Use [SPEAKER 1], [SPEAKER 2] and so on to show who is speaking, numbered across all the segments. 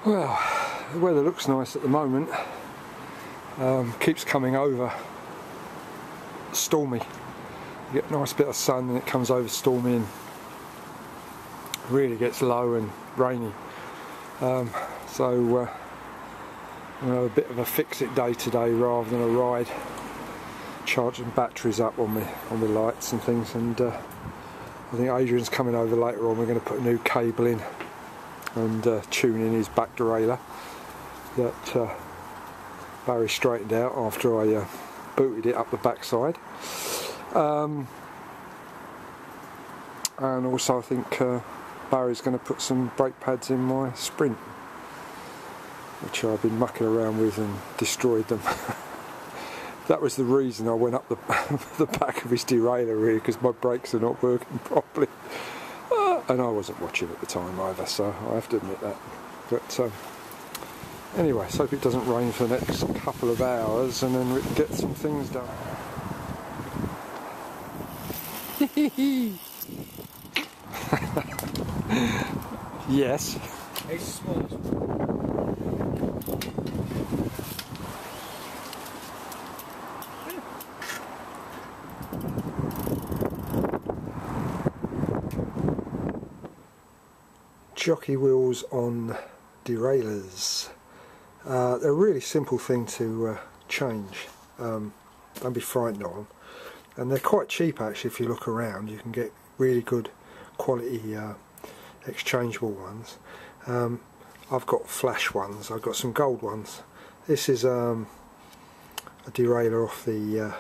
[SPEAKER 1] Well, the weather looks nice at the moment. Keeps coming over stormy. You get a nice bit of sun and it comes over stormy and really gets low and rainy. So we'll have a bit of a fix-it day today rather than a ride. Charging batteries up on the lights and things, and I think Adrian's coming over later on. We're going to put a new cable in and tune in his back derailleur that Barry straightened out after I booted it up the backside. And also I think Barry's going to put some brake pads in my Sprint, which I've been mucking around with and destroyed them. That was the reason I went up the back of his derailleur, really, because my brakes are not working properly. And I wasn't watching at the time either, so I have to admit that. But anyway, let's hope it doesn't rain for the next couple of hours and then we can get some things done. Yes.
[SPEAKER 2] It's small.
[SPEAKER 1] Jockey wheels on derailleurs. They're a really simple thing to change. Don't be frightened of them. And they're quite cheap actually. If you look around, you can get really good quality exchangeable ones. I've got flash ones. I've got some gold ones. This is a derailleur off the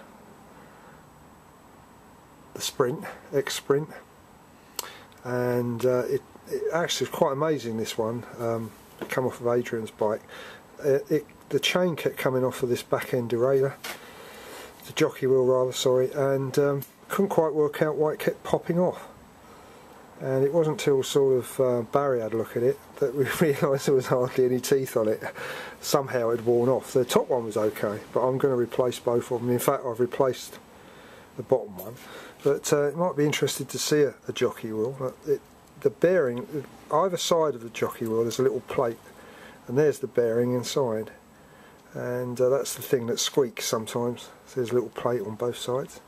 [SPEAKER 1] Sprint, X-Sprint, and it actually is quite amazing, this one. It came off of Adrian's bike. The chain kept coming off of this back end derailleur, the jockey wheel rather, sorry, and couldn't quite work out why it kept popping off. And it wasn't till sort of Barry had a look at it that we realised there was hardly any teeth on it. Somehow it had worn off. The top one was okay, but I'm going to replace both of them. In fact, I've replaced the bottom one. But it might be interesting to see a jockey wheel. The bearing, either side of the jockey wheel, there's a little plate, and there's the bearing inside, and that's the thing that squeaks sometimes. So there's a little plate on both sides,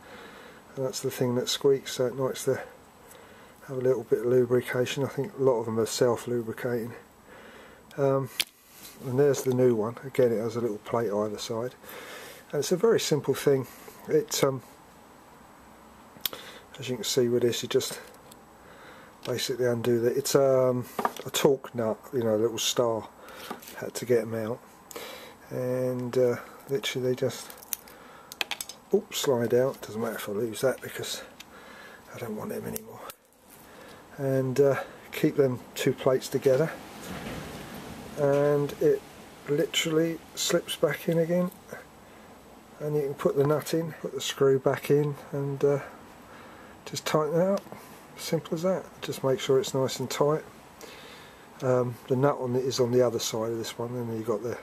[SPEAKER 1] and that's the thing that squeaks, so it likes to have a little bit of lubrication. I think a lot of them are self-lubricating. And there's the new one. Again, it has a little plate either side, and it's a very simple thing. It as you can see with this, you just basically undo that. It's a torque nut, you know, a little star. Had to get them out, and literally they just slide out. Doesn't matter if I lose that because I don't want them anymore. And keep them two plates together, and it literally slips back in again, and you can put the nut in, put the screw back in, and just tighten it up. Simple as that. Just make sure it's nice and tight. The nut on it is on the other side of this one, and then you've got the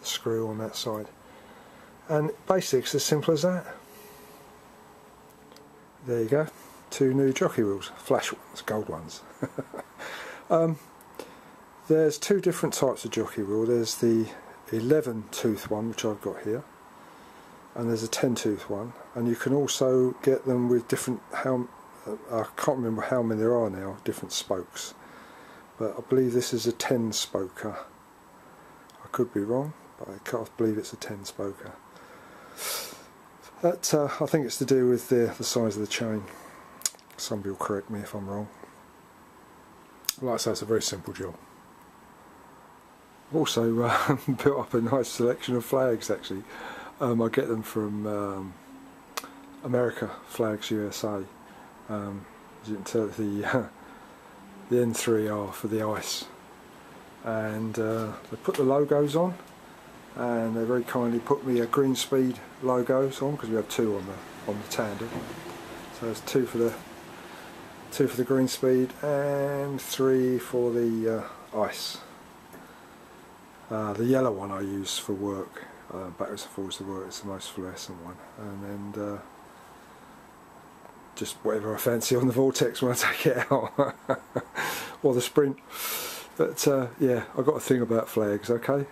[SPEAKER 1] screw on that side. And basically it's as simple as that. There you go. Two new jockey wheels. Flash ones, gold ones. There's two different types of jockey wheel. There's the 11 tooth one, which I've got here, and there's a 10 tooth one, and you can also get them with different, I can't remember how many there are now, different spokes, but I believe this is a 10 spoker. I could be wrong, but I can't believe it's a 10 spoker. That I think it's to do with the size of the chain. Somebody will correct me if I'm wrong. Like I say, it's a very simple job. I've also built up a nice selection of flags actually. I get them from America, Flags USA. As you can tell, the N3 are for the ice, and they put the logos on, and they very kindly put me a Green Speed logos on, because we have two on the tandem. So there's two for the Green Speed and 3 for the ice. The yellow one I use for work, backwards and forwards to work. It's the most fluorescent one, and then just whatever I fancy on the Vortex when I take it out, or the Sprint. But yeah, I've got a thing about flags, okay?